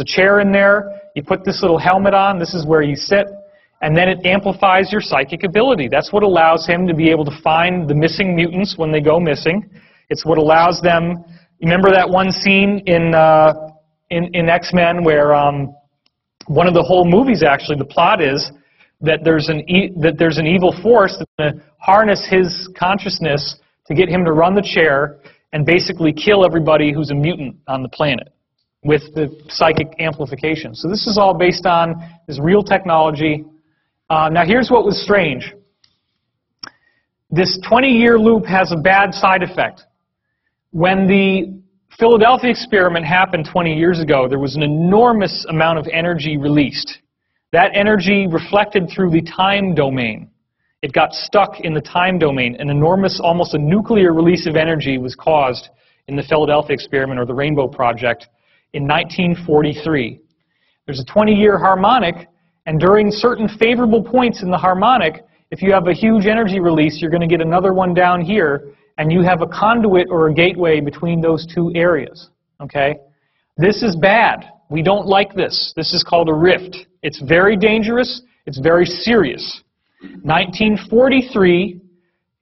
a chair in there. You put this little helmet on. This is where you sit. And then it amplifies your psychic ability. That's what allows him to be able to find the missing mutants when they go missing. It's what allows them... Remember that one scene in X-Men where one of the whole movies, actually, the plot is that there's an evil force that's going to harness his consciousness to get him to run the chair and basically kill everybody who's a mutant on the planet with the psychic amplification. So this is all based on this real technology. Now here's what was strange. This 20-year loop has a bad side effect. When the Philadelphia experiment happened 20 years ago, there was an enormous amount of energy released. That energy reflected through the time domain. It got stuck in the time domain. An enormous, almost a nuclear release of energy was caused in the Philadelphia experiment, or the Rainbow Project, in 1943. There's a 20-year harmonic, and during certain favorable points in the harmonic, if you have a huge energy release, you're going to get another one down here, and you have a conduit or a gateway between those two areas. Okay? This is bad. We don't like this. This is called a rift. It's very dangerous. It's very serious. 1943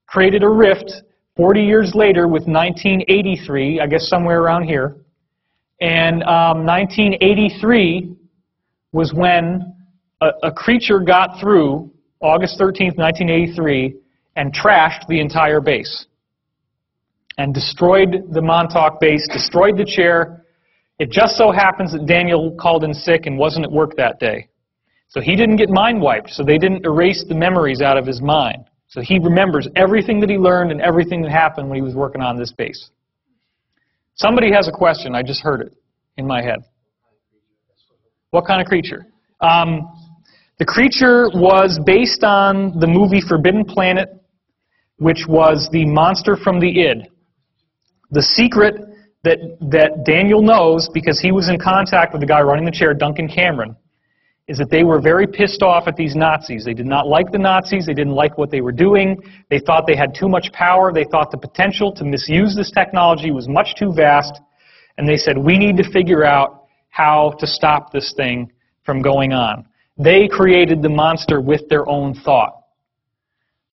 created a rift 40 years later with 1983, I guess somewhere around here. And 1983 was when a creature got through, August 13th, 1983, and trashed the entire base. And destroyed the Montauk base, destroyed the chair. It just so happens that Daniel called in sick and wasn't at work that day. So he didn't get mind wiped, so they didn't erase the memories out of his mind. So he remembers everything that he learned and everything that happened when he was working on this base. Somebody has a question. I just heard it in my head. What kind of creature? The creature was based on the movie Forbidden Planet, which was the monster from the id. The secret that Daniel knows, because he was in contact with the guy running the chair, Duncan Cameron, is that they were very pissed off at these Nazis. They did not like the Nazis. They didn't like what they were doing. They thought they had too much power. They thought the potential to misuse this technology was much too vast. And they said, we need to figure out how to stop this thing from going on. They created the monster with their own thought.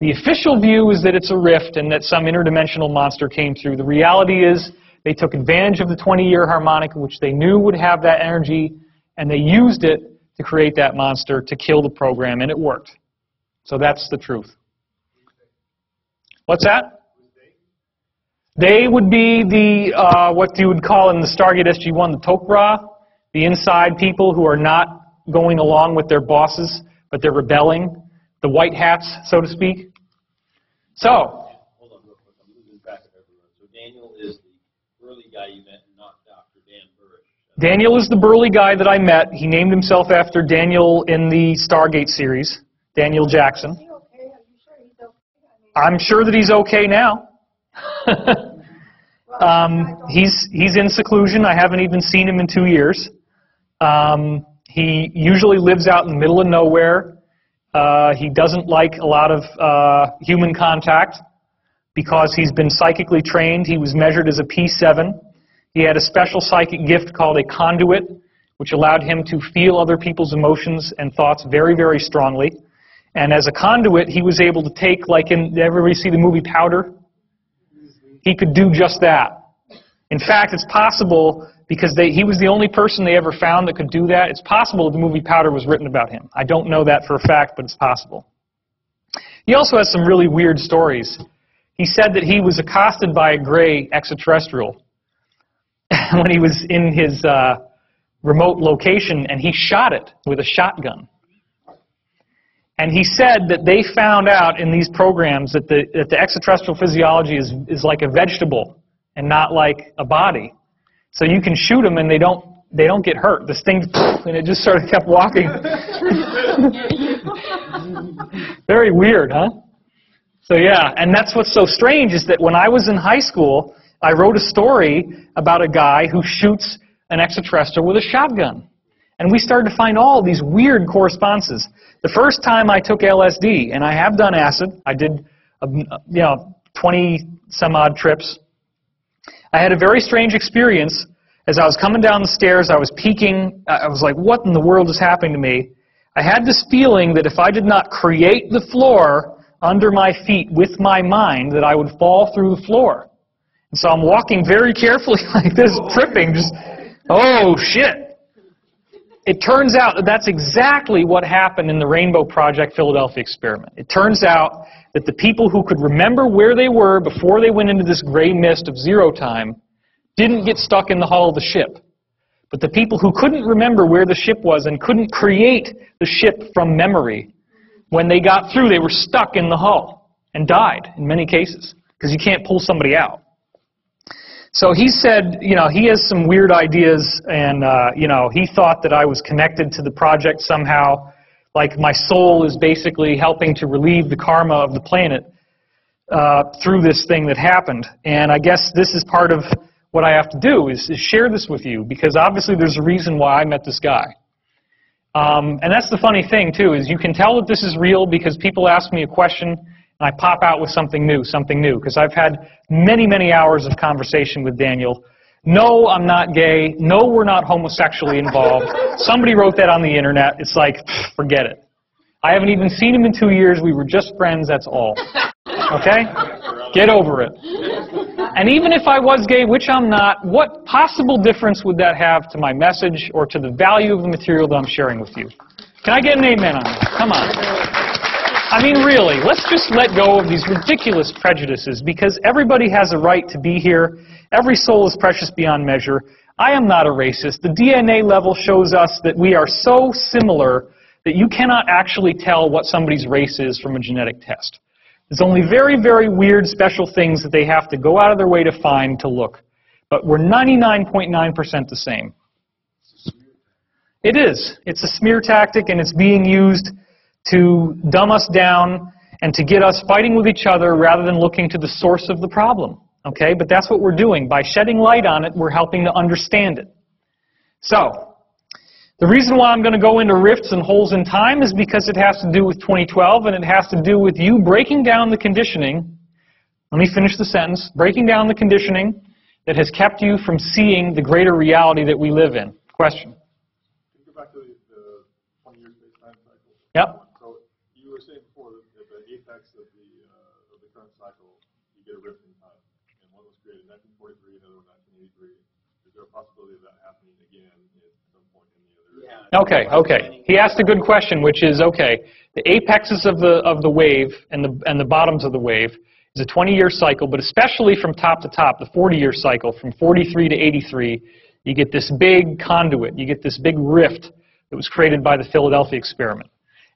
The official view is that it's a rift and that some interdimensional monster came through. The reality is they took advantage of the 20-year harmonic, which they knew would have that energy, and they used it to create that monster to kill the program, and it worked. So that's the truth. What's that? They would be the, what you would call in the Stargate SG-1, the Tok'ra, the inside people who are not going along with their bosses, but they're rebelling, the white hats, so to speak. So, hold on real quick, I'm losing track of everyone. So Daniel is the burly guy you met, and not Dr. Dan Burrish. Daniel is the burly guy that I met. He named himself after Daniel in the Stargate series, Daniel Jackson. Is he okay? Are you sure he's okay? I'm sure that he's okay now. He's in seclusion. I haven't even seen him in 2 years. He usually lives out in the middle of nowhere. He doesn't like a lot of human contact because he's been psychically trained. He was measured as a P7. He had a special psychic gift called a conduit, which allowed him to feel other people's emotions and thoughts very, very strongly. And as a conduit, he was able to take, like in, everybody see the movie Powder? He could do just that. In fact, it's possible, because he was the only person they ever found that could do that, it's possible the movie Powder was written about him. I don't know that for a fact, but it's possible. He also has some really weird stories. He said that he was accosted by a gray extraterrestrial when he was in his remote location, and he shot it with a shotgun. And he said that they found out in these programs that the extraterrestrial physiology is like a vegetable and not like a body. So you can shoot them and they don't get hurt. This thing, and it just sort of kept walking. Very weird, huh? So yeah, and that's what's so strange is that when I was in high school, I wrote a story about a guy who shoots an extraterrestrial with a shotgun. And we started to find all these weird correspondences. The first time I took LSD, and I have done acid, I did 20 some odd trips, I had a very strange experience as I was coming down the stairs, I was peeking. I was like, what in the world is happening to me? I had this feeling that if I did not create the floor under my feet with my mind, that I would fall through the floor. And so I'm walking very carefully like this, tripping, just, oh, shit. It turns out that that's exactly what happened in the Rainbow Project Philadelphia experiment. It turns out that the people who could remember where they were before they went into this gray mist of zero time didn't get stuck in the hull of the ship. But the people who couldn't remember where the ship was and couldn't create the ship from memory, when they got through, they were stuck in the hull and died in many cases because you can't pull somebody out. So he said, you know, he has some weird ideas, and, you know, he thought that I was connected to the project somehow, like my soul is basically helping to relieve the karma of the planet through this thing that happened. And I guess this is part of what I have to do, is share this with you, because obviously there's a reason why I met this guy. And that's the funny thing, too, is you can tell that this is real because people ask me a question, and I pop out with something new, because I've had many, many hours of conversation with Daniel. No, I'm not gay. No, we're not homosexually involved. Somebody wrote that on the internet. It's like, forget it. I haven't even seen him in 2 years. We were just friends, that's all. Okay? Get over it. And even if I was gay, which I'm not, what possible difference would that have to my message or to the value of the material that I'm sharing with you? Can I get an amen on that? Come on. I mean, really, let's just let go of these ridiculous prejudices, because everybody has a right to be here. Every soul is precious beyond measure. I am not a racist. The DNA level shows us that we are so similar that you cannot actually tell what somebody's race is from a genetic test. There's only very, very weird special things that they have to go out of their way to find to look. But we're 99.9% the same. It is. It's a smear tactic, and it's being used to dumb us down and to get us fighting with each other rather than looking to the source of the problem. Okay? But that's what we're doing. By shedding light on it, we're helping to understand it. So, the reason why I'm going to go into rifts and holes in time is because it has to do with 2012, and it has to do with you breaking down the conditioning. Let me finish the sentence. Breaking down the conditioning that has kept you from seeing the greater reality that we live in. Question? Can you go back to the 20-year space-time cycle? Yep. So you were saying before that at the apex of the current cycle, you get a rift in time, and one was created in 1943, another one in 1983. Is there a possibility of that happening again at some point in the other? Yeah. Okay. He asked a good question, which is, okay, the apexes of the wave and the bottoms of the wave is a 20-year cycle, but especially from top to top, the 40-year cycle, from 43 to 83, you get this big conduit, you get this big rift that was created by the Philadelphia experiment.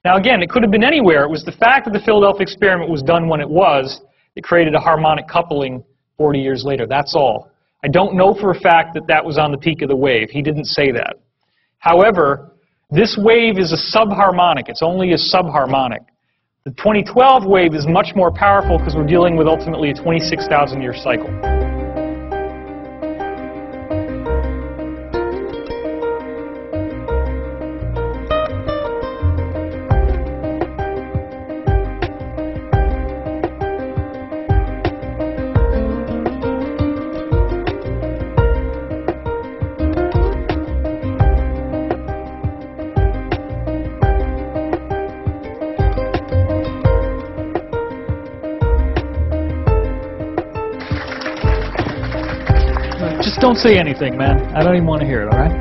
Now again, it could have been anywhere. It was the fact that the Philadelphia experiment was done when it was that created a harmonic coupling 40 years later. That's all. I don't know for a fact that that was on the peak of the wave. He didn't say that. However, this wave is a subharmonic. It's only a subharmonic. The 2012 wave is much more powerful because we're dealing with ultimately a 26,000-year cycle. Just don't say anything, man. I don't even want to hear it, all right?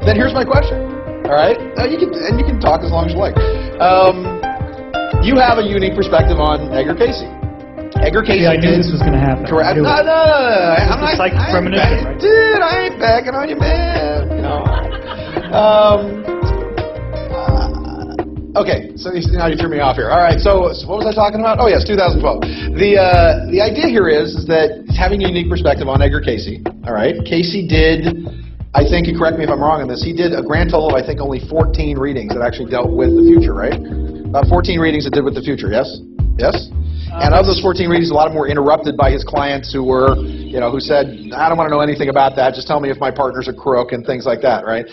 Then here's my question, all right? You can talk as long as you like. You have a unique perspective on Edgar Cayce. Edgar Cayce. Yeah, I knew this was going to happen. Correct. No. I'm not. Psychic premonition, right? Dude, I ain't backing on you, man. You know. Okay, so now you threw me off here. All right, so what was I talking about? Oh yes, 2012. The idea here is that having a unique perspective on Edgar Cayce. All right, Cayce did, I think, and correct me if I'm wrong on this, he did a grand total of I think only 14 readings that actually dealt with the future, right? About 14 readings that did with the future. Yes, yes. And of those 14 readings, a lot of them were interrupted by his clients who were, who said, I don't want to know anything about that. Just tell me if my partner's a crook and things like that, right?